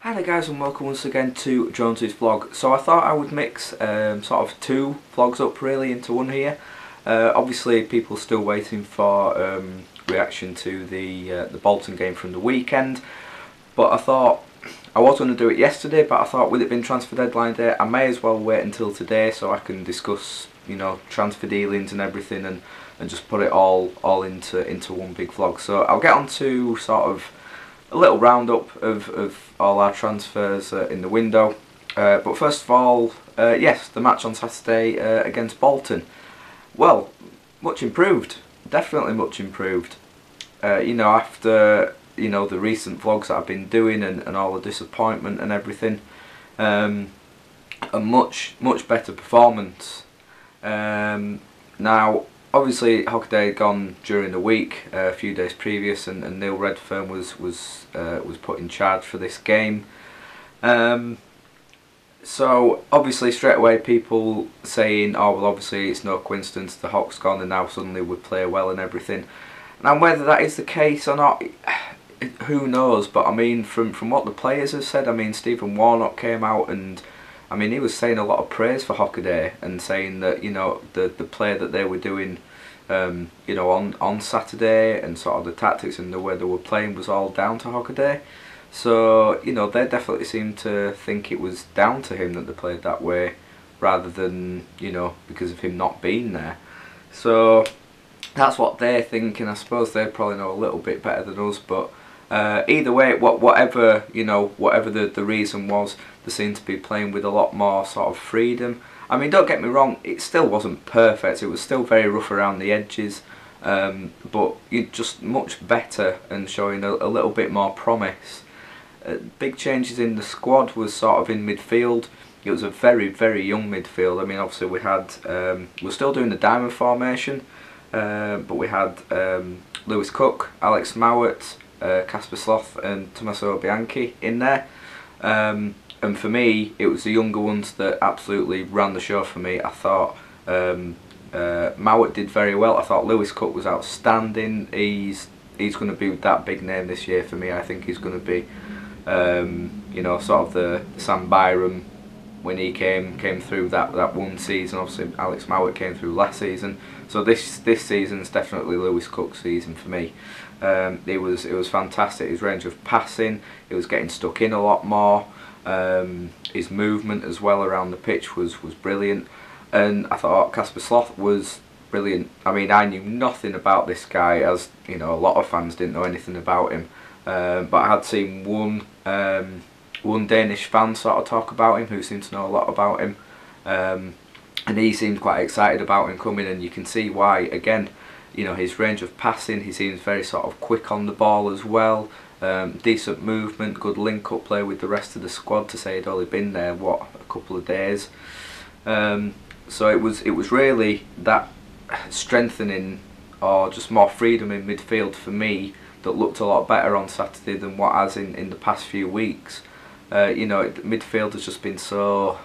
Hi there guys, and welcome once again to Jonesy's vlog. So I thought I would mix sort of two vlogs up really into one here. Obviously people still waiting for reaction to the Bolton game from the weekend, but I thought I was going to do it yesterday, but I thought with it being transfer deadline day I may as well wait until today so I can discuss, you know, transfer dealings and everything, and just put it all into one big vlog. So I'll get on to sort of a little roundup of all our transfers in the window. But first of all, yes, the match on Saturday against Bolton. Well, much improved. Definitely much improved. You know, after the recent vlogs that I've been doing and all the disappointment and everything, a much better performance. Now, obviously, Hockaday had gone during the week, a few days previous, and Neil Redfern was put in charge for this game. So obviously, straight away, people saying, "Oh well, obviously it's no coincidence the Hawks gone, and now suddenly we play well and everything." Now, whether that is the case or not, who knows? But I mean, from what the players have said, I mean, Stephen Warnock came out and, I mean, he was saying a lot of praise for Hockaday and saying that, you know, the play that they were doing, you know, on Saturday, and sort of the tactics and the way they were playing was all down to Hockaday. So, you know, they definitely seemed to think it was down to him that they played that way, rather than, you know, because of him not being there. So that's what they're thinking. I suppose they probably know a little bit better than us, but either way, whatever, you know, whatever the reason was, they seemed to be playing with a lot more sort of freedom. I mean, don't get me wrong, it still wasn't perfect. It was still very rough around the edges, but just much better and showing a little bit more promise. Big changes in the squad was sort of in midfield. It was a very young midfield. I mean, obviously we're still doing the diamond formation, but we had Lewis Cook, Alex Mowat, Casper Sloth and Tommaso Bianchi in there. And for me, it was the younger ones that absolutely ran the show for me. I thought Mowat did very well. I thought Lewis Cook was outstanding. He's going to be that big name this year for me. I think he's going to be, you know, sort of the Sam Byram when he came through that one season. Obviously, Alex Mowat came through last season. So this season's definitely Lewis Cook's season for me. It was fantastic. His range of passing, he was getting stuck in a lot more. His movement as well around the pitch was brilliant, and I thought Casper Sloth was brilliant. I mean, I knew nothing about this guy, as you know, a lot of fans didn't know anything about him. But I had seen one Danish fan sort of talk about him, who seemed to know a lot about him, and he seemed quite excited about him coming, and you can see why. Again, you know, his range of passing, he seems very sort of quick on the ball as well. Decent movement, good link-up play with the rest of the squad, to say he'd only been there, what, a couple of days. So it was really that strengthening, or just more freedom in midfield for me, that looked a lot better on Saturday than what has in the past few weeks. You know, midfield has just been so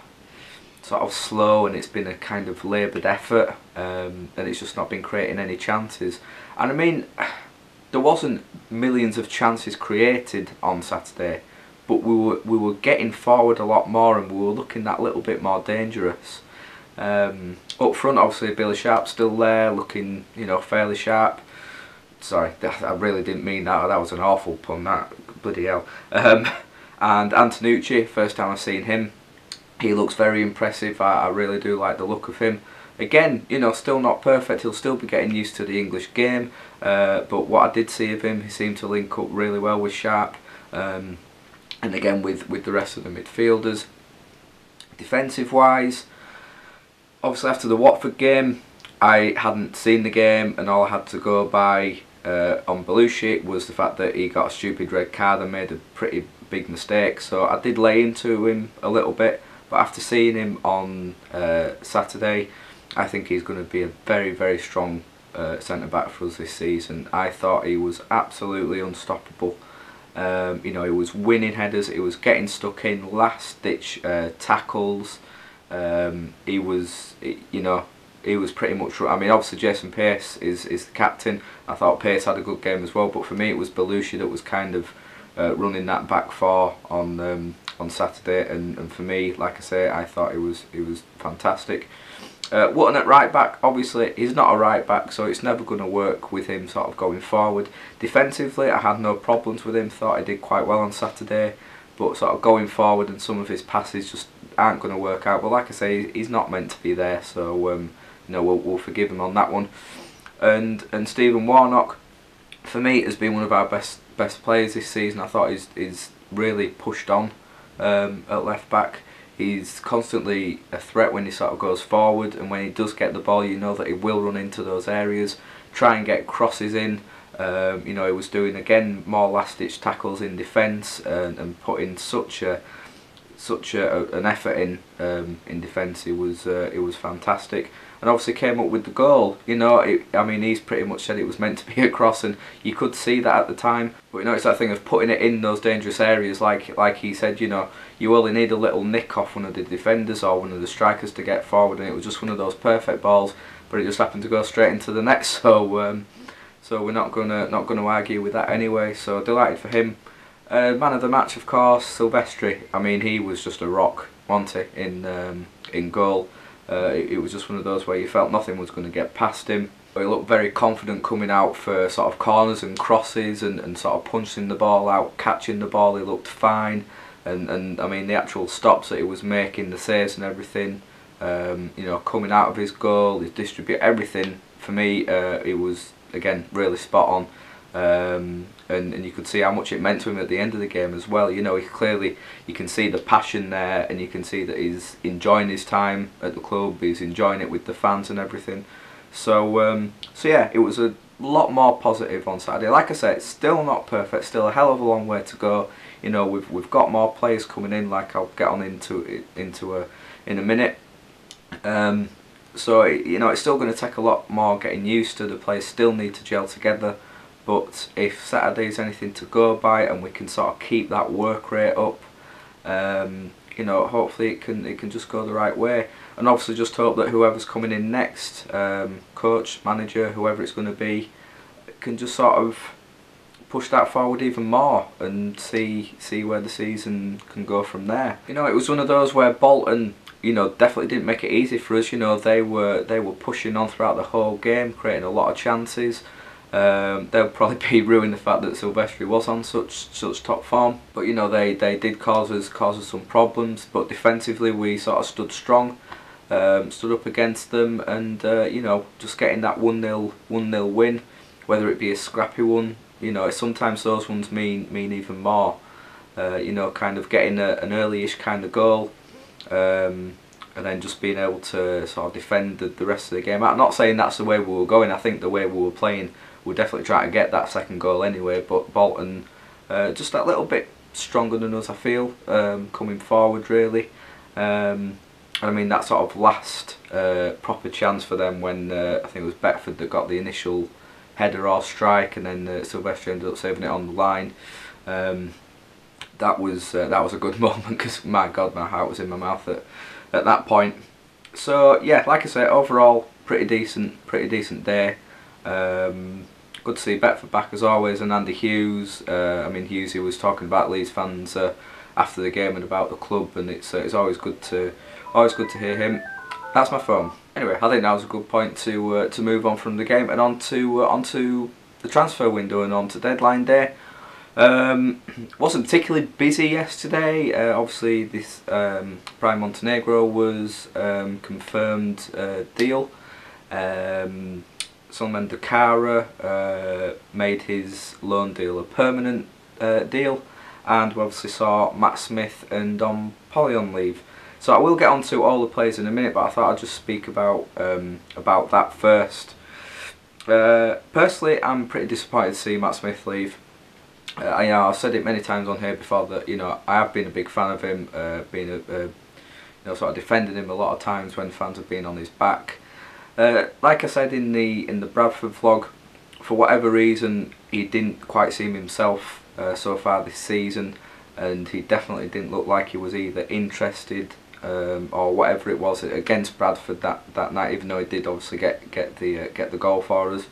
sort of slow, and it's been a kind of laboured effort, and it's just not been creating any chances. And I mean, there wasn't millions of chances created on Saturday, but we were getting forward a lot more, and we were looking that little bit more dangerous. Up front, obviously Billy Sharp's still there, looking, you know, fairly sharp. Sorry, I really didn't mean that. That was an awful pun, that, bloody hell. And Antonucci, first time I've seen him, he looks very impressive. I really do like the look of him. Again, you know, still not perfect. He'll still be getting used to the English game. But what I did see of him, he seemed to link up really well with Sharp. And again, with the rest of the midfielders. Defensive-wise, obviously after the Watford game, I hadn't seen the game, and all I had to go by on Belushi was the fact that he got a stupid red card and made a pretty big mistake. So I did lay into him a little bit, but after seeing him on Saturday, I think he's going to be a very strong centre-back for us this season. I thought he was absolutely unstoppable. You know, he was winning headers, he was getting stuck in last-ditch tackles. He was, you know, he was pretty much, I mean, obviously Jason Pace is the captain. I thought Pace had a good game as well, but for me it was Belushi that was kind of running that back four on Saturday, and for me, like I say, I thought it was fantastic. Wootton at right back, obviously he's not a right back, so it's never going to work with him sort of going forward. Defensively, I had no problems with him, thought he did quite well on Saturday, but sort of going forward and some of his passes just aren't going to work out. But like I say, he's not meant to be there, so you know, we'll forgive him on that one. And Stephen Warnock, for me, has been one of our best players this season. I thought he's really pushed on at left back. He's constantly a threat when he sort of goes forward, and when he does get the ball, you know that he will run into those areas, try and get crosses in. You know, he was doing again more last-ditch tackles in defence, and putting such an effort in defence. It was fantastic, and obviously came up with the goal. You know, I mean, he's pretty much said it was meant to be a cross, and you could see that at the time. But you know, it's that thing of putting it in those dangerous areas, like he said. You know, you only need a little nick off one of the defenders or one of the strikers to get forward, and it was just one of those perfect balls. But it just happened to go straight into the net. So we're not gonna argue with that anyway. So delighted for him. Man of the match, of course, Silvestri. I mean, he was just a rock, wasn't he, in goal. It was just one of those where you felt nothing was going to get past him. But he looked very confident coming out for sort of corners and crosses, and sort of punching the ball out, catching the ball. He looked fine, and I mean, the actual stops that he was making, the saves and everything, you know, coming out of his goal, his distribute, everything, for me, it was, again, really spot on. And you could see how much it meant to him at the end of the game as well. You know, you can see the passion there, and you can see that he's enjoying his time at the club, he's enjoying it with the fans and everything. So yeah, it was a lot more positive on Saturday. Like I said, it's still not perfect, still a hell of a long way to go. You know, we've got more players coming in, like I'll get on in a minute. So you know, it's still going to take a lot more getting used to. The players still need to gel together. But if Saturday's anything to go by, and we can sort of keep that work rate up, you know, hopefully it can just go the right way. And obviously just hope that whoever's coming in next, coach, manager, whoever it's going to be, can just sort of push that forward even more and see where the season can go from there. You know, it was one of those where Bolton, you know, definitely didn't make it easy for us. You know, they were pushing on throughout the whole game, creating a lot of chances. They'll probably be ruining the fact that Silvestri was on such top form, but you know, they did cause us some problems. But defensively, we sort of stood strong, stood up against them, and you know, just getting that 1-0 win, whether it be a scrappy one, you know, sometimes those ones mean even more. You know, kind of getting an early-ish kind of goal, and then just being able to sort of defend the rest of the game. I'm not saying that's the way we were going. I think the way we were playing, we'll definitely try to get that second goal anyway, but Bolton just that little bit stronger than us, I feel, coming forward really. I mean, that sort of last proper chance for them when I think it was Beckford that got the initial header or strike, and then Silvestri ended up saving it on the line. That was a good moment, because my God, my heart was in my mouth at that point. So yeah, like I say, overall pretty decent day. Good to see Beckford back as always, and Andy Hughes. I mean, Hughes, he was talking about Leeds fans after the game and about the club, and it's always good to hear him. That's my phone. Anyway, I think that was a good point to move on from the game and onto the transfer window and onto deadline day. Wasn't particularly busy yesterday. Obviously, this Brian Montenegro was confirmed deal. Salman Dakara made his loan deal a permanent deal, and we obviously saw Matt Smith and Dom Polly on leave. So I will get on to all the players in a minute, but I thought I'd just speak about that first. Personally, I'm pretty disappointed to see Matt Smith leave. You know, I've said it many times on here before that, you know, I have been a big fan of him, you know, sort of defending him a lot of times when fans have been on his back. Like I said in the Bradford vlog, for whatever reason he didn't quite seem himself so far this season, and he definitely didn't look like he was either interested or whatever it was against Bradford that night, even though he did obviously get the goal for us.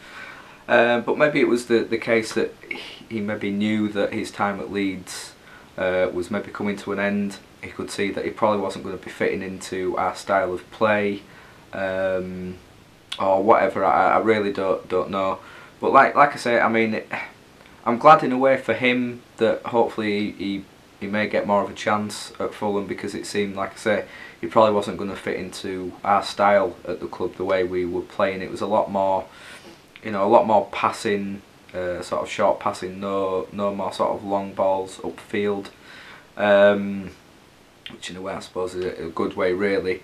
But maybe it was the case that he maybe knew that his time at Leeds was maybe coming to an end. He could see that he probably wasn't going to be fitting into our style of play, or whatever. I really don't know. But like I say, I mean, I'm glad in a way for him that hopefully he may get more of a chance at Fulham, because it seemed, like I say, he probably wasn't going to fit into our style at the club the way we were playing. It was a lot more, a lot more passing, sort of short passing, no more sort of long balls upfield, which in a way I suppose is a good way really.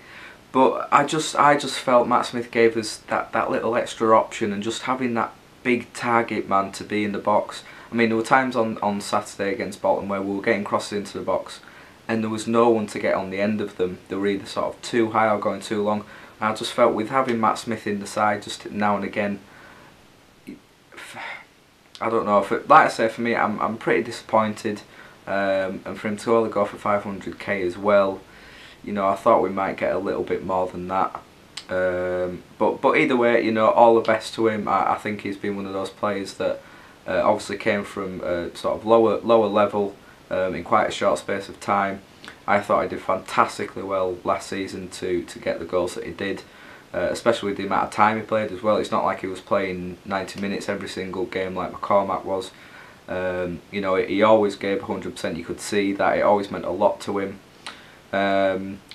But I just felt Matt Smith gave us that little extra option, and just having that big target man to be in the box. I mean, there were times on Saturday against Bolton where we were getting crosses into the box and there was no one to get on the end of them. They were either sort of too high or going too long. And I just felt with having Matt Smith in the side just now and again, I don't know, like I say, for me, I'm pretty disappointed, and for him to only go for 500k as well, I thought we might get a little bit more than that. But either way, all the best to him. I think he's been one of those players that obviously came from a sort of lower level in quite a short space of time. I thought he did fantastically well last season to get the goals that he did, especially with the amount of time he played as well. It's not like he was playing 90 minutes every single game like McCormack was. He always gave 100%. You could see that it always meant a lot to him.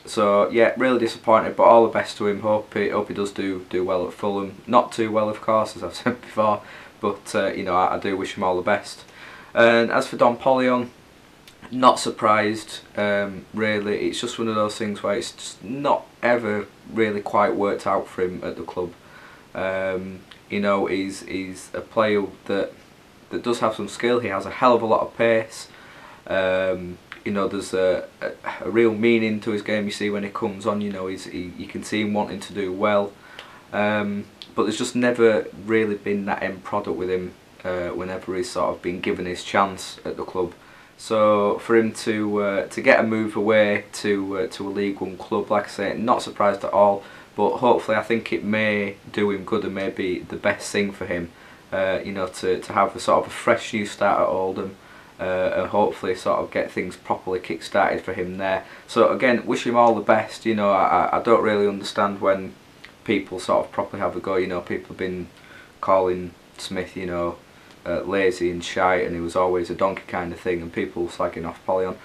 So yeah, really disappointed, but all the best to him. Hope he does do well at Fulham. Not too well, of course, as I've said before, but I do wish him all the best. And as for Don Polion, not surprised, really. It's just one of those things where it's just not ever really quite worked out for him at the club. He's a player that does have some skill. He has a hell of a lot of pace. There's a real meaning to his game. You see when he comes on, you can see him wanting to do well. But there's just never really been that end product with him whenever he's sort of been given his chance at the club. So for him to get a move away to a League One club, like I say, not surprised at all. But hopefully, I think it may do him good and may be the best thing for him. To have a sort of a fresh new start at Oldham. And hopefully sort of get things properly kick-started for him there. So again, wish him all the best. I don't really understand when people sort of properly have a go. People have been calling Smith, lazy and shy, and he was always a donkey kind of thing, and people slagging off Polion.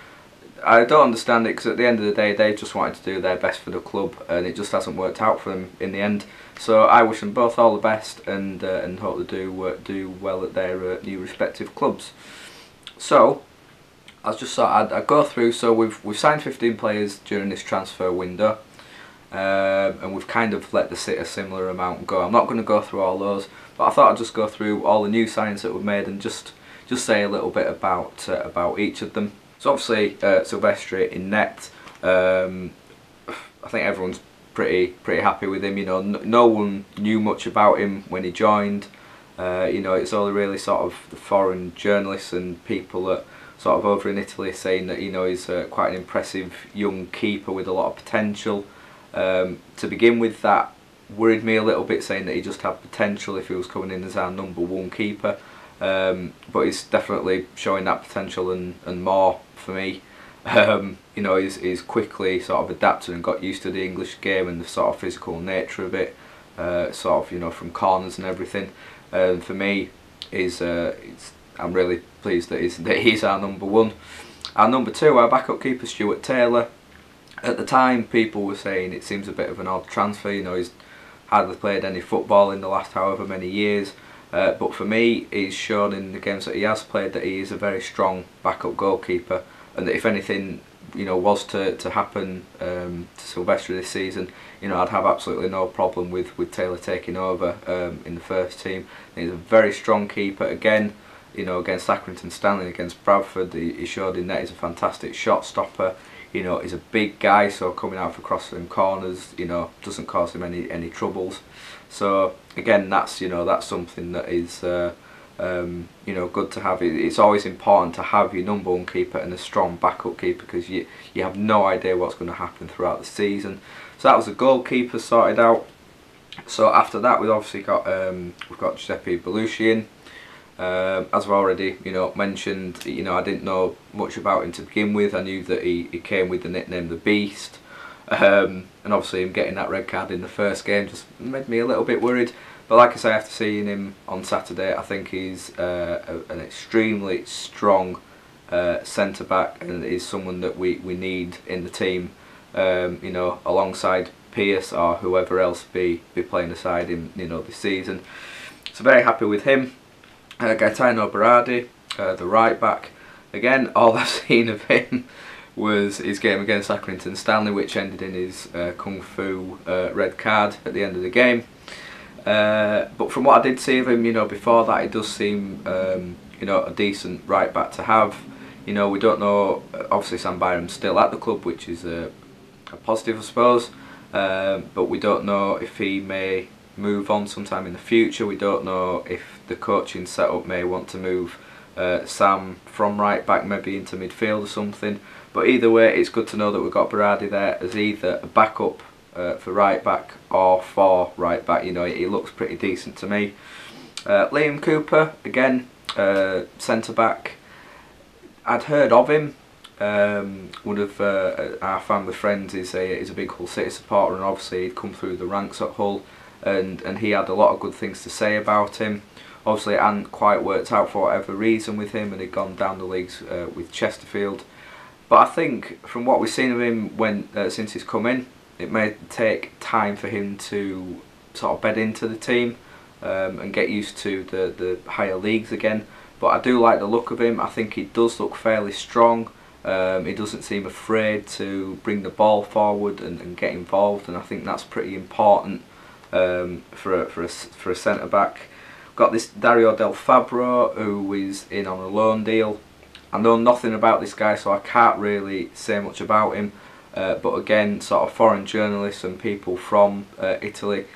I don't understand it, because at the end of the day, they just wanted to do their best for the club, and it just hasn't worked out for them in the end. So I wish them both all the best, and hope they do well at their new respective clubs. So I just thought I'd go through. So we've signed 15 players during this transfer window, and we've kind of let a similar amount go. I'm not going to go through all those, but I thought I'd just go through all the new signings that were made and just say a little bit about each of them. So obviously Silvestri in net. I think everyone's pretty happy with him. No one knew much about him when he joined. It's only really sort of the foreign journalists and people that sort of over in Italy saying that he's quite an impressive young keeper with a lot of potential. To begin with, that worried me a little bit, saying that he just had potential if he was coming in as our #1 keeper. But he's definitely showing that potential and more for me. He's quickly sort of adapted and got used to the English game and the sort of physical nature of it, from corners and everything. For me, I'm really pleased that he's our #1. Our #2, our backup keeper, Stuart Taylor. At the time, people were saying it seems a bit of an odd transfer. He's hardly played any football in the last however many years. But for me, he's shown in the games that he has played that he is a very strong backup goalkeeper, and that if anything, was to happen to Silvestri this season, I'd have absolutely no problem with Taylor taking over in the first team. He's a very strong keeper. Again, against Accrington Stanley, against Bradford, he showed in that he's a fantastic shot stopper. He's a big guy, so coming out for crossing corners, doesn't cause him any troubles. So again, that's something that is good to have. It's always important to have your #1 keeper and a strong backup keeper, because you have no idea what's going to happen throughout the season. So that was the goalkeeper sorted out. So after that, we've obviously got Giuseppe Belushian. As I've already mentioned, I didn't know much about him to begin with. I knew that he came with the nickname the Beast, and obviously him getting that red card in the first game just made me a little bit worried. But like I say, after seeing him on Saturday, I think he's an extremely strong centre back, and is someone that we need in the team. Alongside Pierce or whoever else be playing aside him, this season. So very happy with him. Gaetano Berardi, the right back. Again, all I've seen of him was his game against Accrington Stanley, which ended in his kung fu red card at the end of the game. But from what I did see of him, before that, it does seem, a decent right back to have. We don't know. Obviously, Sam Byram's still at the club, which is a positive, I suppose. But we don't know if he may move on sometime in the future. We don't know if the coaching setup may want to move Sam from right back maybe into midfield or something. But either way, it's good to know that we've got Berardi there as either a backup for right back or for right back. He looks pretty decent to me. Liam Cooper, again, centre back. I'd heard of him. One of our family friends is a big Hull City supporter, and obviously he'd come through the ranks at Hull, and he had a lot of good things to say about him. Obviously it hadn't quite worked out for whatever reason with him, and he'd gone down the leagues with Chesterfield. But I think from what we've seen of him since he's come in, it may take time for him to sort of bed into the team and get used to the higher leagues again. But I do like the look of him. I think he does look fairly strong. He doesn't seem afraid to bring the ball forward and get involved, and I think that's pretty important for a centre back. We've got this Dario Del Fabro, who is in on a loan deal. I know nothing about this guy, so I can't really say much about him. But again, sort of foreign journalists and people from Italy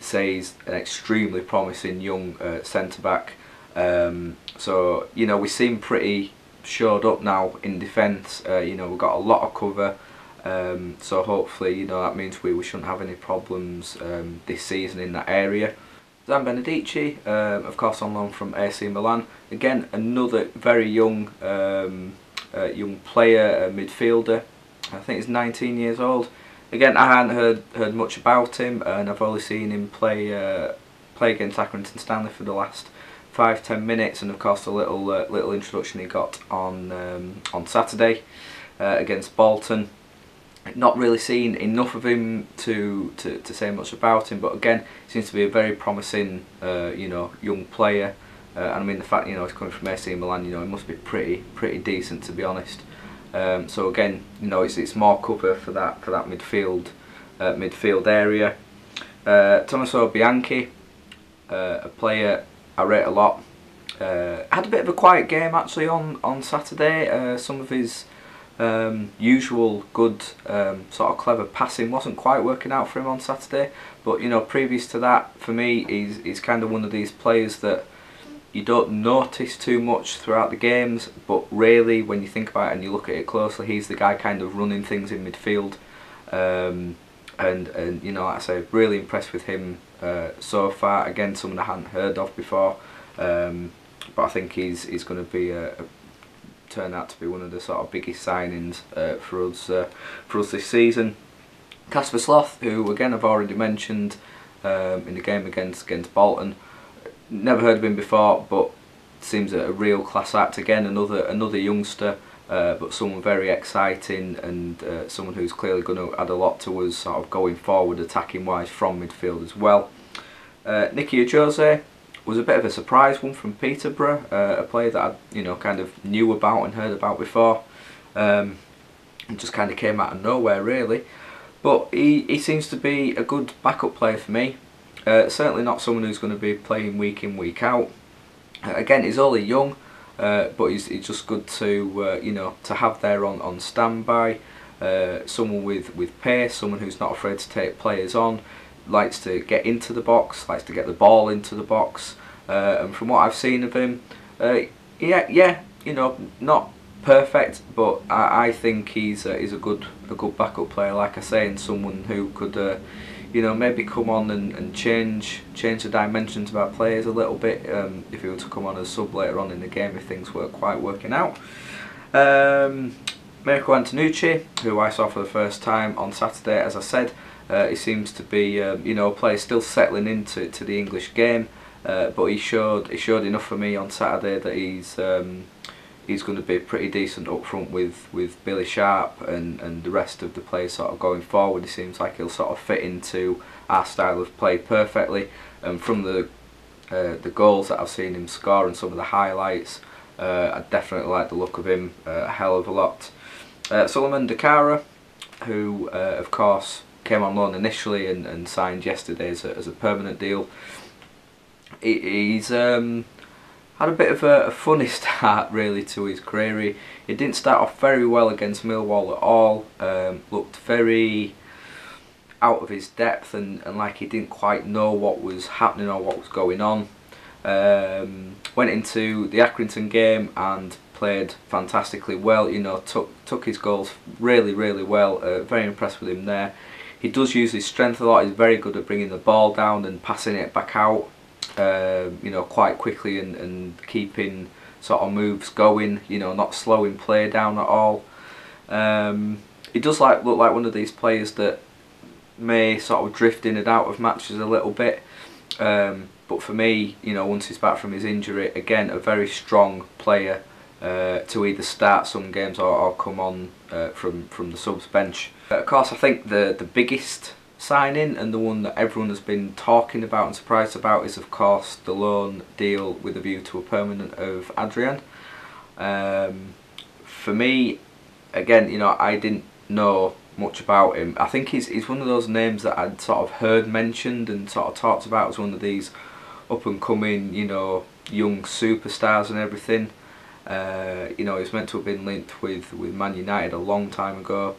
say he's an extremely promising young centre back. So we seem pretty showed up now in defence. We've got a lot of cover, so hopefully that means we shouldn't have any problems this season in that area. Zan Benedici, of course on loan from AC Milan. Again, another very young player, midfielder. I think he's 19 years old. Again, I hadn't heard much about him, and I've only seen him play against Accrington Stanley for the last 5-10 minutes, and of course the little introduction he got on Saturday against Bolton. Not really seen enough of him to say much about him, but again, seems to be a very promising young player. And I mean the fact he's coming from AC Milan, he must be pretty decent, to be honest. So again, it's more cover for that midfield area. Tommaso Bianchi, a player I rate a lot. Had a bit of a quiet game actually on Saturday. Some of his usual good sort of clever passing wasn't quite working out for him on Saturday, but previous to that, for me, he's kind of one of these players that you don't notice too much throughout the games, but really when you think about it and you look at it closely, he's the guy kind of running things in midfield. And like I say, really impressed with him so far. Again, someone I hadn't heard of before, but I think he's going to turn out to be one of the sort of biggest signings for us this season. Kasper Sloth, who again I've already mentioned in the game against Bolton. Never heard of him before, but seems a real class act. Again, another youngster, but someone very exciting, and someone who's clearly going to add a lot to us sort of going forward, attacking wise from midfield as well. Nicky Jose was a bit of a surprise one from Peterborough, a player that I kind of knew about and heard about before. It just kind of came out of nowhere really, but he seems to be a good backup player for me. Certainly not someone who's going to be playing week in, week out. Again, he's only young, but he's just good to to have there on standby. Someone with pace, someone who's not afraid to take players on, likes to get into the box, likes to get the ball into the box. And from what I've seen of him, yeah, not perfect, but I think he's a good backup player, like I say, and someone who could you know, maybe come on and change the dimensions of our players a little bit, if he were to come on as sub later on in the game if things weren't quite working out. Matteo Antonucci, who I saw for the first time on Saturday, as I said, he seems to be, you know, a player still settling into the English game, but he showed enough for me on Saturday that he's going to be pretty decent up front with Billy Sharp and the rest of the players sort of going forward. He seems like he'll sort of fit into our style of play perfectly, and from the goals that I've seen him score and some of the highlights, I definitely like the look of him a hell of a lot. Solomon Dakara, who of course came on loan initially and signed yesterday as a permanent deal. He's had a bit of a funny start really to his career. He didn't start off very well against Millwall at all. Looked very out of his depth and like he didn't quite know what was happening or what was going on. Went into the Accrington game and played fantastically well. You know, took his goals really well. Very impressed with him there. He does use his strength a lot. He's very good at bringing the ball down and passing it back out, you know, quite quickly and keeping sort of moves going. You know, not slowing play down at all. He does look like one of these players that may sort of drift in and out of matches a little bit. But for me, you know, once he's back from his injury, again, a very strong player to either start some games or come on from the subs bench. Of course, I think the biggest signing and the one that everyone has been talking about and surprised about is, of course, the loan deal with a view to a permanent of Adrian. For me, again, you know, I didn't know much about him. I think he's one of those names that I'd sort of heard mentioned and sort of talked about as one of these up and coming, you know, young superstars and everything. You know, he's meant to have been linked with Man United a long time ago.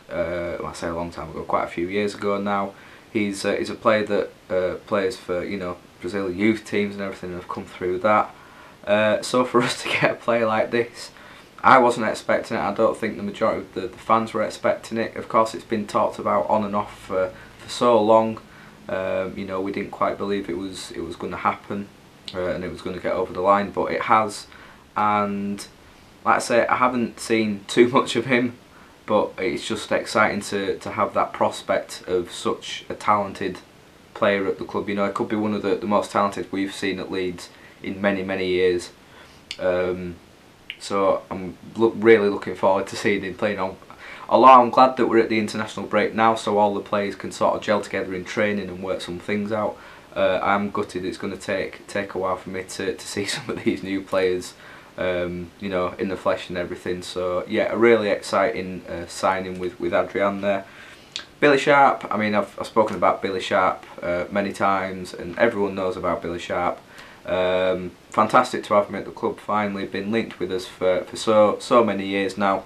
Well, I say a long time ago, quite a few years ago now. He's a player that plays for, you know, Brazil youth teams and everything, and have come through that. So for us to get a player like this, I wasn't expecting it. I don't think the majority of the fans were expecting it. Of course, it's been talked about on and off for so long. You know, we didn't quite believe it was going to happen and it was going to get over the line, but it has. And like I say, I haven't seen too much of him, but it's just exciting to have that prospect of such a talented player at the club. You know, it could be one of the most talented we've seen at Leeds in many years. So I'm really looking forward to seeing him playing on. Although I'm glad that we're at the international break now, so all the players can sort of gel together in training and work some things out. I'm gutted it's going to take a while for me to see some of these new players, you know, in the flesh and everything. So yeah, a really exciting signing with Adrian there. Billy Sharp, I mean, I've spoken about Billy Sharp many times, and everyone knows about Billy Sharp. Fantastic to have him at the club. Finally, been linked with us for so many years now.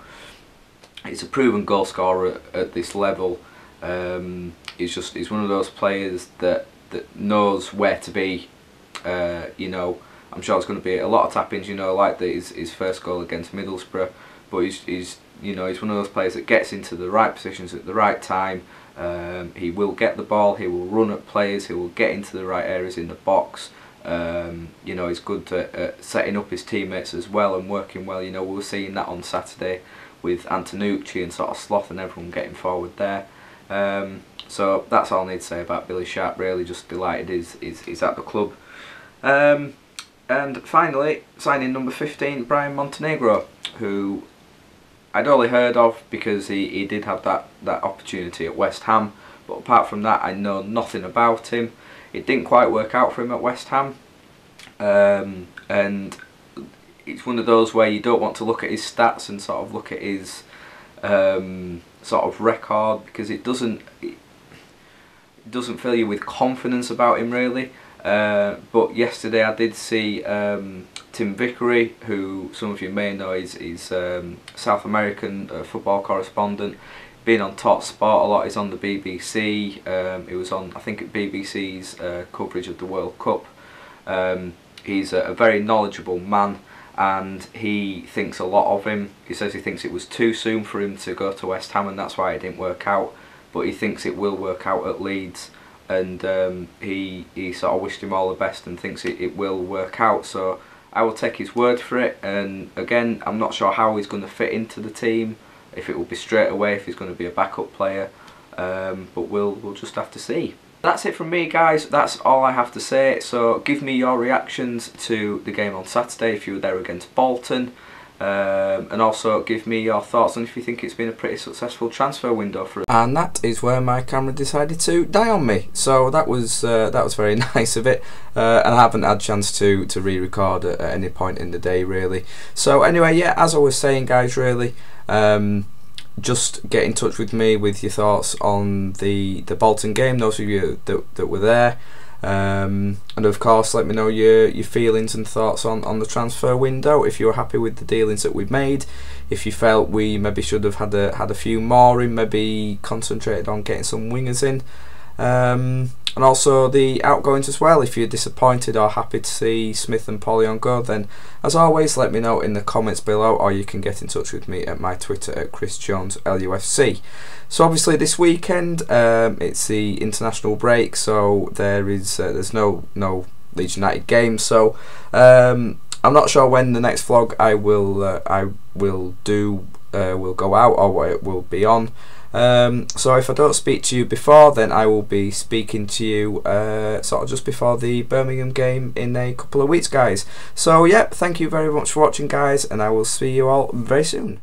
He's a proven goal scorer at this level. He's one of those players that knows where to be. You know, I'm sure it's going to be a lot of tap-ins. You know, like his first goal against Middlesbrough. But he's you know, he's one of those players that gets into the right positions at the right time. He will get the ball. He will run at players. He will get into the right areas in the box. You know, he's good at setting up his teammates as well and working well. You know, we were seeing that on Saturday with Antonucci and sort of Sloth and everyone getting forward there. So that's all I need to say about Billy Sharp. Really, just delighted he's at the club. And finally, signing number 15, Brian Montenegro, who I'd only heard of because he did have that opportunity at West Ham, but apart from that, I know nothing about him. It didn't quite work out for him at West Ham, and it's one of those where you don't want to look at his stats and sort of look at his sort of record, because it doesn't fill you with confidence about him really. But yesterday I did see Tim Vickery, who some of you may know is South American football correspondent, been on Top Sport a lot. He's on the BBC. He was on, I think, BBC's coverage of the World Cup. He's a very knowledgeable man, and he thinks a lot of him. He says he thinks it was too soon for him to go to West Ham, and that's why it didn't work out. but he thinks it will work out at Leeds, and he sort of wished him all the best and thinks it will work out. So I will take his word for it, and again, I'm not sure how he's going to fit into the team, if it will be straight away, if he's going to be a backup player, but we'll just have to see. That's it from me, guys. That's all I have to say. So give me your reactions to the game on Saturday if you were there against Bolton, and also give me your thoughts on if you think it's been a pretty successful transfer window for us. And that is where my camera decided to die on me. So that was very nice of it, and I haven't had a chance to re-record at any point in the day really. So anyway, yeah, as I was saying, guys, really. Just get in touch with me with your thoughts on the Bolton game, those of you that were there, and of course let me know your feelings and thoughts on the transfer window, if you were happy with the dealings that we've made, if you felt we maybe should have had a few more in, maybe concentrated on getting some wingers in, and also the outgoings as well. If you're disappointed or happy to see Smith and Polly on go, then as always let me know in the comments below, or you can get in touch with me at my Twitter at ChrisJonesLUFC. So obviously this weekend it's the international break, so there's no Leeds United games, so I'm not sure when the next vlog I will do will go out, or what it will be on. So if I don't speak to you before, then I will be speaking to you sort of just before the Birmingham game in a couple of weeks, guys. So yeah, thank you very much for watching, guys, and I will see you all very soon.